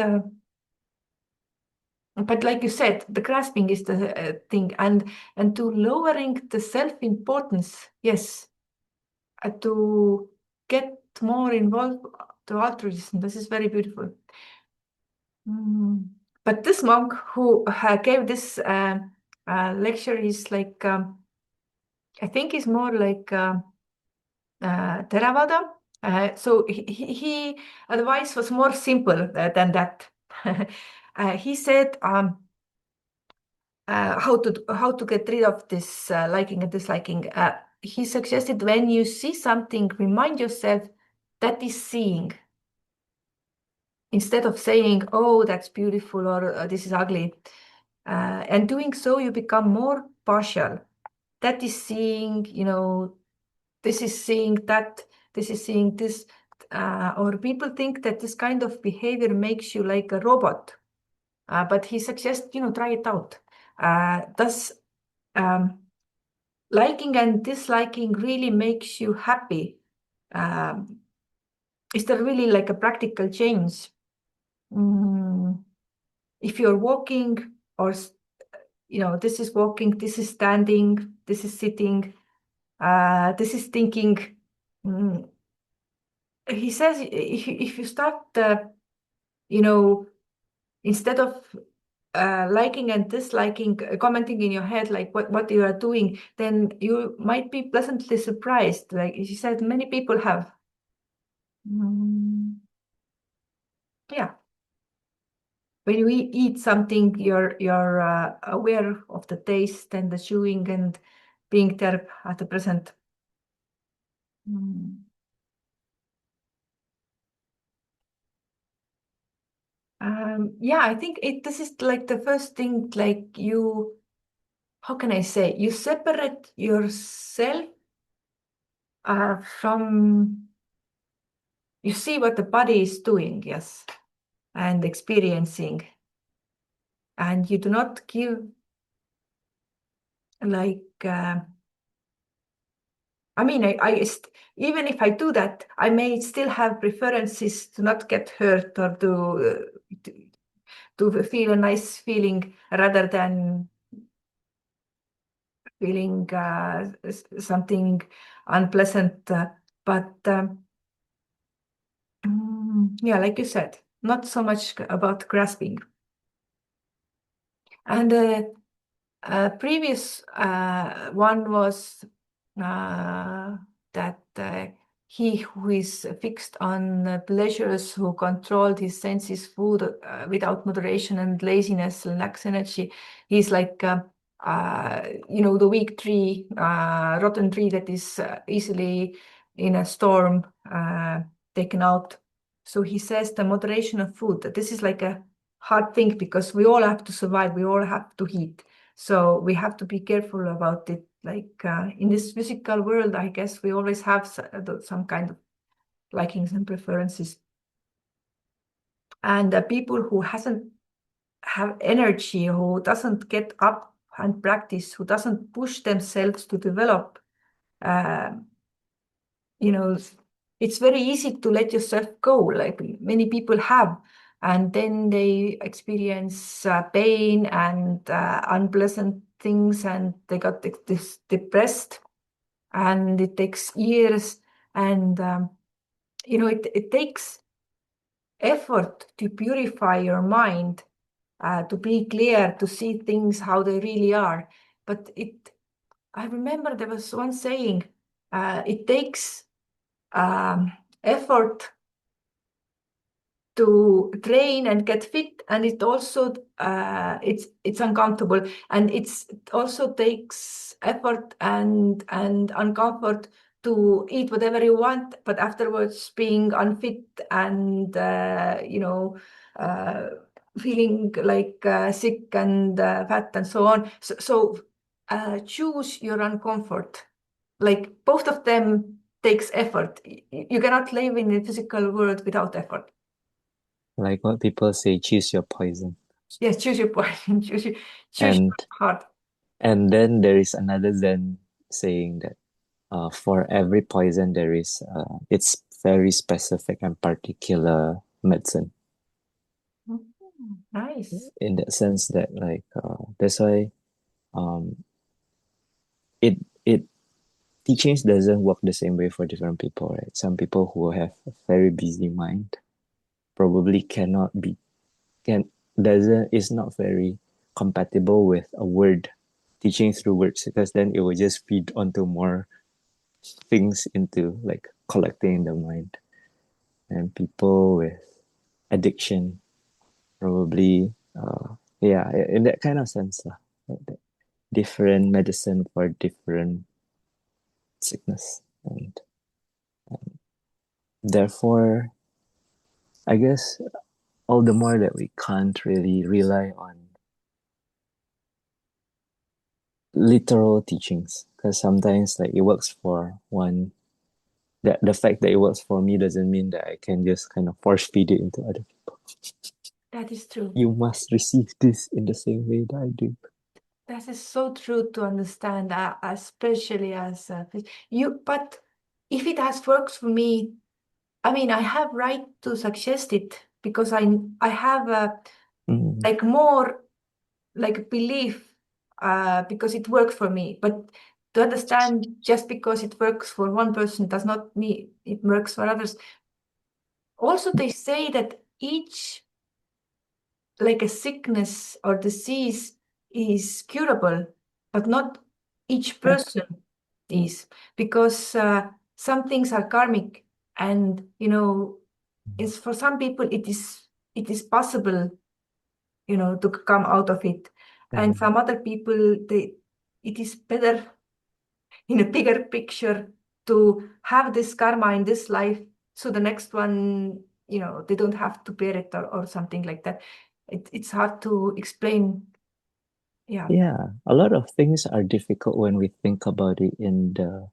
like you said, the grasping is the thing, and to lowering the self-importance, yes, to get more involved to altruism. This is very beautiful. But this monk who gave this lecture is I think he's more like Theravada. So he advice was more simple than that. He said how to get rid of this liking and disliking. He suggested when you see something, remind yourself that is seeing. Instead of saying, oh, that's beautiful, or this is ugly. And doing so, you become more partial. That is seeing, this is seeing that this is seeing this, or people think that this kind of behavior makes you like a robot. But he suggests, try it out. Does liking and disliking really makes you happy? Is there really like a practical change? If you're walking, or this is walking, this is standing, this is sitting, this is thinking. He says if you start, instead of liking and disliking, commenting in your head like what you are doing, then you might be pleasantly surprised. Like she said, many people have. Yeah. When you eat something, you're aware of the taste and the chewing and being there at the present. Yeah, I think this is like the first thing, like how can I say, you separate yourself from, you see what the body is doing, yes, and experiencing, and you do not give like, even if I do that, I may still have preferences to not get hurt or to feel a nice feeling rather than feeling something unpleasant. But yeah, like you said, not so much about grasping. And previous one was that he who is fixed on pleasures, who controlled his senses, food without moderation and laziness, lacks energy. He's like, the weak tree, rotten tree that is easily in a storm taken out. So he says the moderation of food, that this is like a hard thing because we all have to survive, we all have to eat. So we have to be careful about it. Like in this physical world, I guess we always have some kind of likings and preferences. And people who hasn't have energy, who doesn't get up and practice, who doesn't push themselves to develop, it's very easy to let yourself go, like many people have. And then they experience pain and unpleasant things, and they got this depressed, and it takes years. And, it takes effort to purify your mind, to be clear, to see things how they really are. But I remember there was one saying, it takes effort to train and get fit, and it also it's uncomfortable, and it also takes effort and uncomfort to eat whatever you want, but afterwards being unfit and feeling like sick and fat and so on. So choose your uncomfort. Like both of them takes effort. You cannot live in the physical world without effort. Like what people say, choose your poison. Yes, choose your poison. choose your And heart. and then there is another Zen saying that for every poison there is it's very specific and particular medicine. Nice. In that sense that that's why it teachings doesn't work the same way for different people, right? Some people who have a very busy mind probably is not very compatible with a word, teaching through words, because then it will just feed onto more things into like collecting in the mind. And people with addiction probably in that kind of sense different medicine for different sickness, and therefore I guess all the more that we can't really rely on literal teachings, because sometimes like it works for one the fact that it works for me doesn't mean that I can just kind of force feed it into other people. That is true. You must receive this in the same way that I do. That is so true to understand, especially as you. But if it has works for me, I mean, I have right to suggest it because I have Mm, like more like belief because it works for me. But to understand, just because it works for one person does not mean it works for others. Also, they say that each like a sickness or disease is curable, but not each yeah. person is, because some things are karmic, and it's for some people it is possible, to come out of it, and Mm, some other people it is better in a bigger picture to have this karma in this life, so the next one, they don't have to bear it, or something like that. It's hard to explain. Yeah. yeah, a lot of things are difficult when we think about it in the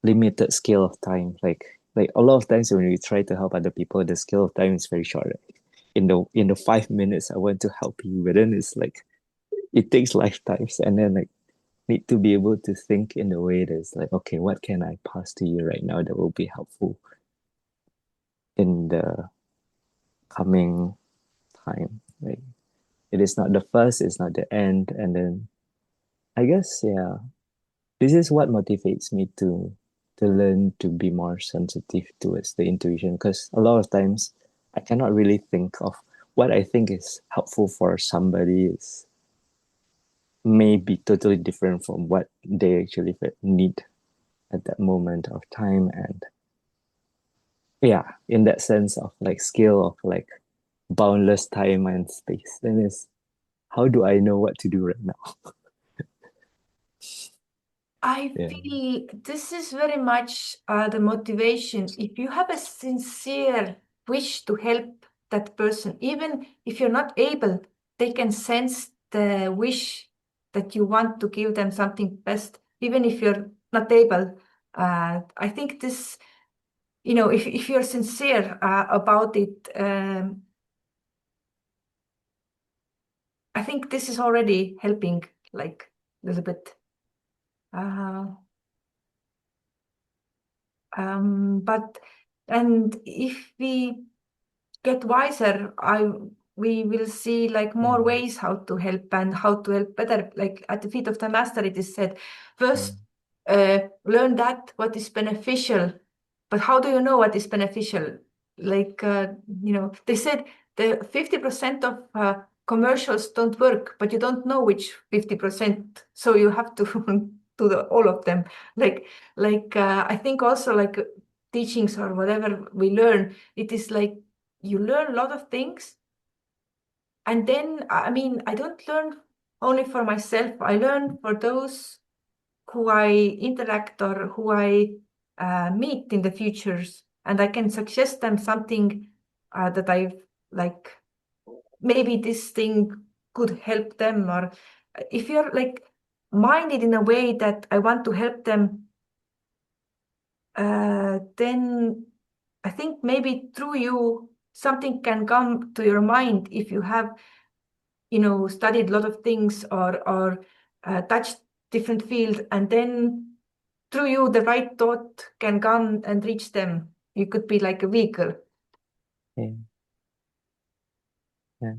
limited scale of time. Like a lot of times when we try to help other people, the scale of time is very short. Right? In the 5 minutes, I want to help you, but then it's like it takes lifetimes, and then like need to be able to think in a way that's like, okay, what can I pass to you right now that will be helpful in the coming time? Like it is not the first, it's not the end, and then I guess yeah, this is what motivates me to learn to be more sensitive towards the intuition, because a lot of times I cannot really think of what I think is helpful for somebody is may be totally different from what they actually need at that moment of time. And yeah, in that sense of like scale of like boundless time and space, then is how do I know what to do right now? I Yeah. feel this is very much the motivation. If you have a sincere wish to help that person, even if you're not able, they can sense the wish that you want to give them something best, even if you're not able. I think this, if you're sincere about it, I think this is already helping, like a little bit. Uh, but and if we get wiser, we will see like more Mm, ways how to help and how to help better. Like at the feet of the master, it is said, first mm, learn that what is beneficial. But how do you know what is beneficial? Like they said the 50% of commercials don't work, but you don't know which 50%. So you have to do all of them. I think also like teachings or whatever we learn, it is like you learn a lot of things, and then I mean I don't learn only for myself, I learn for those who I interact or who I meet in the futures, and I can suggest them something that I've like, maybe this thing could help them. Or if you're like minded in a way that I want to help them, then I think maybe through you something can come to your mind if you have, studied a lot of things, or touched different fields, and then through you the right thought can come and reach them. You could be like a vehicle. yeah, yeah.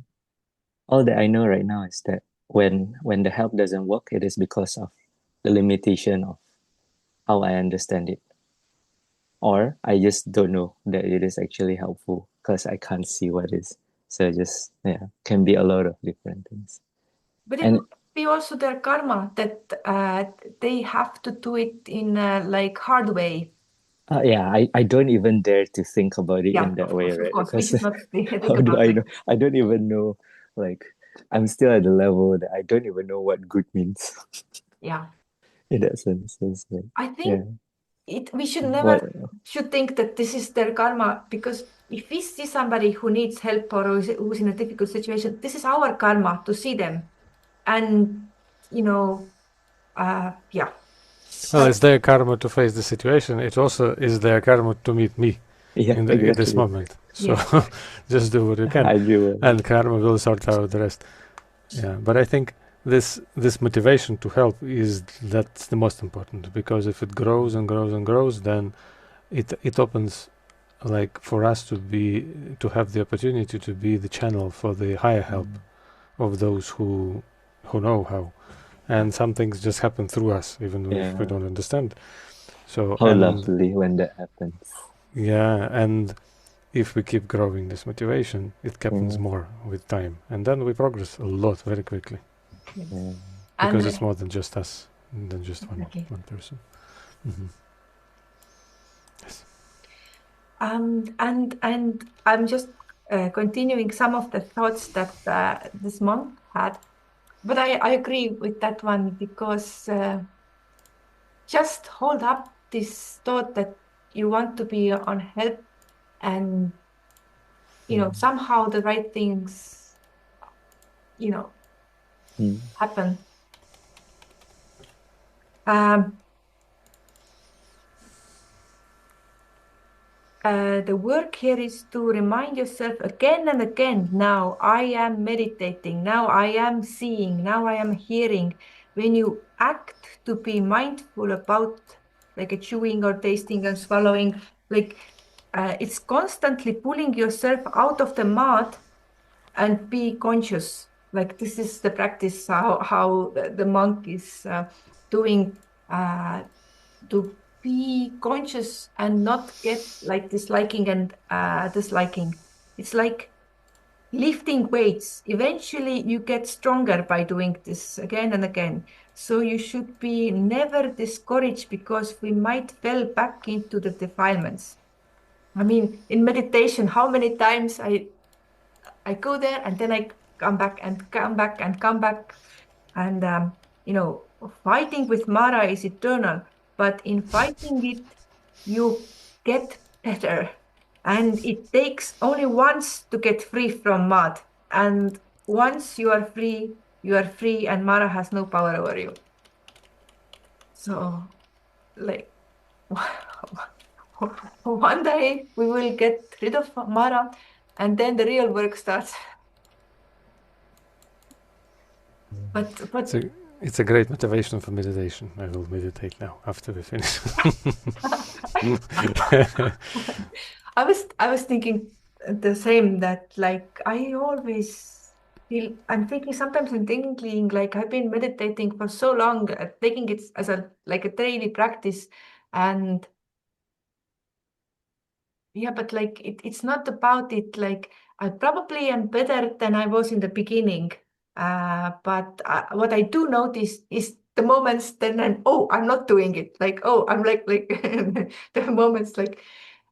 All that I know right now is that when the help doesn't work, it is because of the limitation of how I understand it. Or I just don't know that it is actually helpful because I can't see what is. So just yeah, can be a lot of different things. But it And might be also their karma that they have to do it in a like hard way. yeah, I don't even dare to think about it Yeah, in that of way, course, of right? course. We Because should not think how do about I like, know? I don't even know. Like, I'm still at the level that I don't even know what good means yeah. in that sense. So it's like, I yeah, think we should what? never should think that this is their karma, because if we see somebody who needs help or who's in a difficult situation, this is our karma to see them. And yeah. Well, it's their karma to face the situation. It also is their karma to meet me Yeah, in this exactly. moment. So Yes. just do what you can, I do. and karma will sort out the rest. Yeah, but I think this motivation to help that's the most important, because if it grows and grows and grows, then it opens, like, for us to have the opportunity to be the channel for the higher help of those who know how, and some things just happen through us even if we Yeah. don't understand. So, How and lovely when that happens. yeah, and if we keep growing this motivation, it happens Yeah. more with time, and then we progress a lot very quickly, Yes. Yeah. because And it's more than just us, than just exactly. one person. Hmm. Yes. And I'm just continuing some of the thoughts that this monk had, but I agree with that one because just hold up this thought that you want to be on help, and somehow the right things you know Mm. happen. Um, the work here is to remind yourself again and again, now I am meditating, now I am seeing, now I am hearing. When you act to be mindful about like a chewing or tasting and swallowing, like it's constantly pulling yourself out of the mud and be conscious. Like this is the practice how the monk is doing to be conscious and not get like disliking and disliking. It's like lifting weights. Eventually, you get stronger by doing this again and again. So you should be never discouraged because we might fall back into the defilements. I mean, in meditation, how many times I go there and then I come back and come back and come back. And, you know, fighting with Mara is eternal, but in fighting it, you get better. And it takes only once to get free from mud. And once you are free, and Mara has no power over you. So, like, one day we will get rid of Mara, and then the real work starts. But It's a it's a great motivation for meditation. I will meditate now after we finish. I was thinking the same, that like I always feel I'm thinking like I've been meditating for so long, taking it as a like a daily practice, and yeah, but like it's not about it. Like I probably am better than I was in the beginning. But what I do notice is the moments then I'm not doing it. Like, oh, I'm like the moments like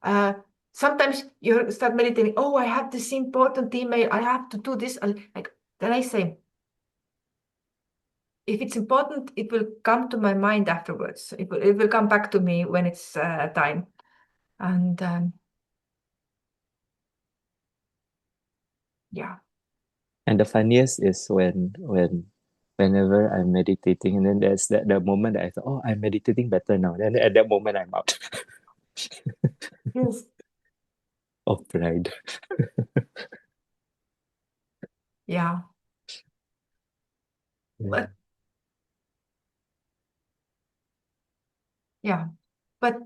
uh, sometimes you start meditating, oh, I have this important email, I have to do this. Like then I say, if it's important, it will come to my mind afterwards. It will come back to me when it's time. And yeah. And the funniest is whenever I'm meditating, and then there's the moment that I thought, oh, I'm meditating better now. Then at that moment I'm out Yes. of pride. Yeah. Yeah. But yeah. But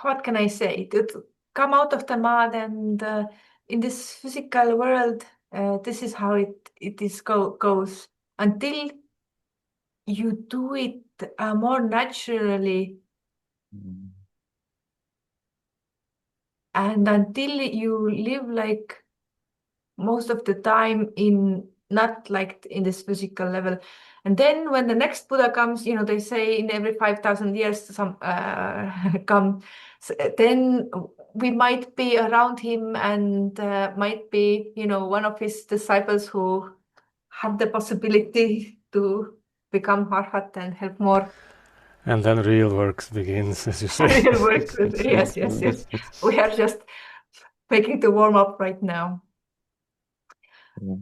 what can I say? To come out of the mud, and in this physical world, this is how it is goes until you do it more naturally, Mm. and until you live like most of the time in not like in this physical level. And then when the next Buddha comes, they say in every 5,000 years some come, then we might be around him, and might be, one of his disciples who have the possibility to become Arhat and help more. And then real work begins, as you say. Real work. Yes, yes, yes. We are just making the warm up right now. Yeah.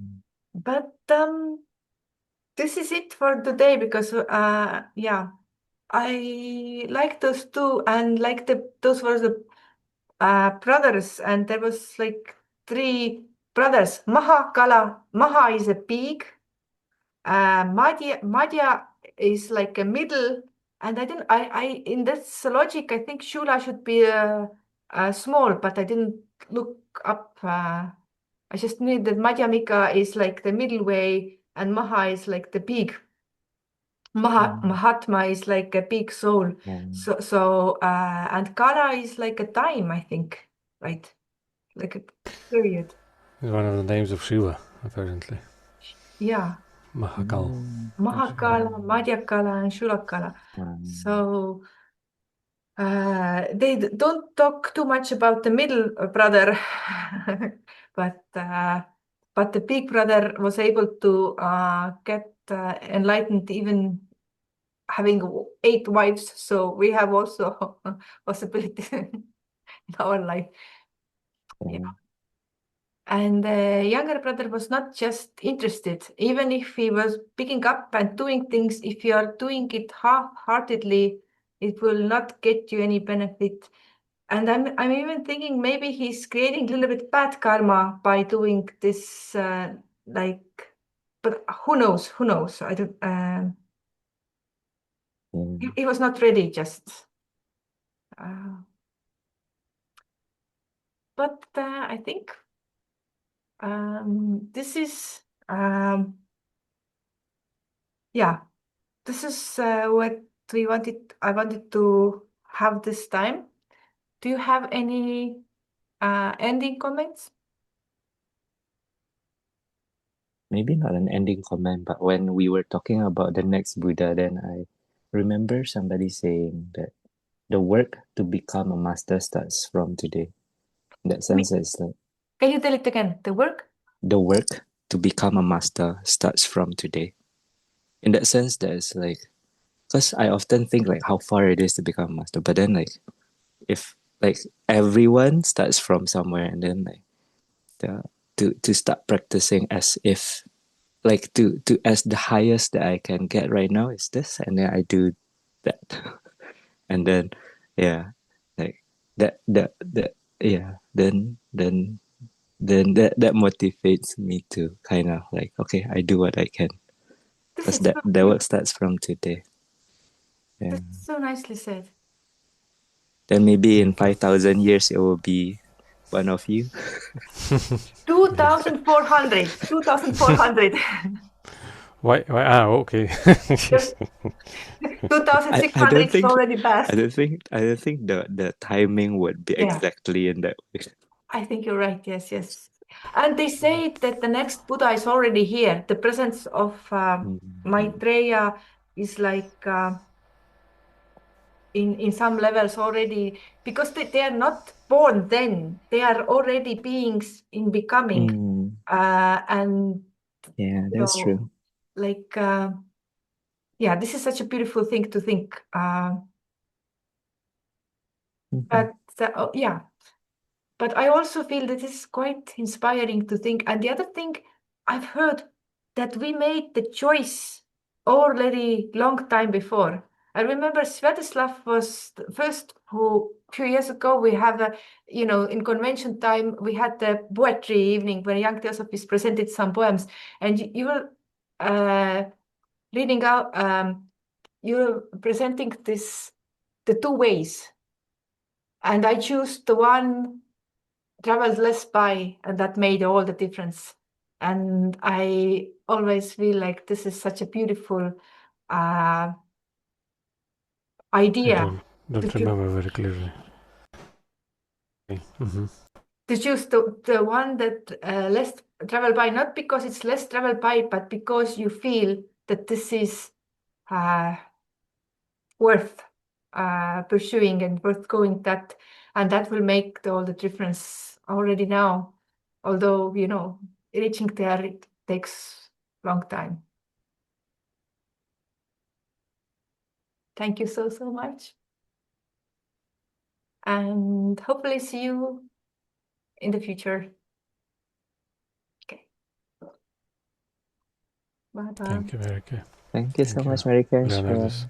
But this is it for today because yeah, I like those two, and like those were the brothers, and there was like three brothers. Maha is a pig. Madhya is like a middle, and I didn't. I in this logic, I think Shula should be small, but I didn't look up. I just knew that Madhyamika is like the middle way, and Maha is like the big. Mahatma is like a big soul. And Kala is like a time, I think, right? Like a period. It's one of the names of Shiva, apparently. Yeah. Mahakal. Mahakala, Madhyakala, and Shulakala. So they don't talk too much about the middle brother, but the big brother was able to get enlightened even having 8 wives. So we have also possibilities in our life. Yeah. And the younger brother was not just interested, even if he was picking up and doing things, if you are doing it half-heartedly, it will not get you any benefit. And I'm even thinking maybe he's creating a little bit bad karma by doing this, but who knows? Who knows? I don't. He was not ready just. But I think this is yeah, this is what I wanted to have this time. Do you have any ending comments? Maybe not an ending comment, but when we were talking about the next Buddha, then I remember somebody saying that the work to become a master starts from today. In that sense, it's like, Can you tell it again? The work? the work to become a master starts from today. In that sense, there's like, because I often think like how far it is to become a master, but then like if like everyone starts from somewhere, and then like to start practicing as if like to as the highest that I can get right now is this, and then I do that, and then yeah, like that yeah, then that motivates me to kind of like, okay, I do what I can, This because is so that work starts from today. Yeah. That's so nicely said. Then maybe in Thank you. 5,000 years it will be one of you. 2,400. 2,400. Why? Okay. I don't 2,600 is think already passed. I don't think the timing would be Yeah, exactly in that way. I think you're right. Yes, yes. And they say that the next Buddha is already here. The presence of Maitreya is like in some levels already, because they are not born then. They are already beings in becoming. And, Yeah, you that's know, true. like, yeah, this is such a beautiful thing to think. But yeah, but I also feel that it's quite inspiring to think. And the other thing I've heard that we made the choice already long time before. I remember Svetoslav was the first who, a few years ago, we have a, in convention time, we had the poetry evening where young Theosophists presented some poems. And you were reading out, you were presenting the two ways. And I choose the one traveled less by, and that made all the difference. And I always feel like this is such a beautiful I idea to don't remember very clearly. to choose the one that less travel by, not because it's less travel by, but because you feel that this is worth pursuing and worth going that, and that will make all the difference already now. Although, reaching there, it takes a long time. Thank you so, so much. And hopefully see you in the future. Okay. Bye-bye. Thank you, Marika. Thank you so Thank you, much, Marika. Leonardus.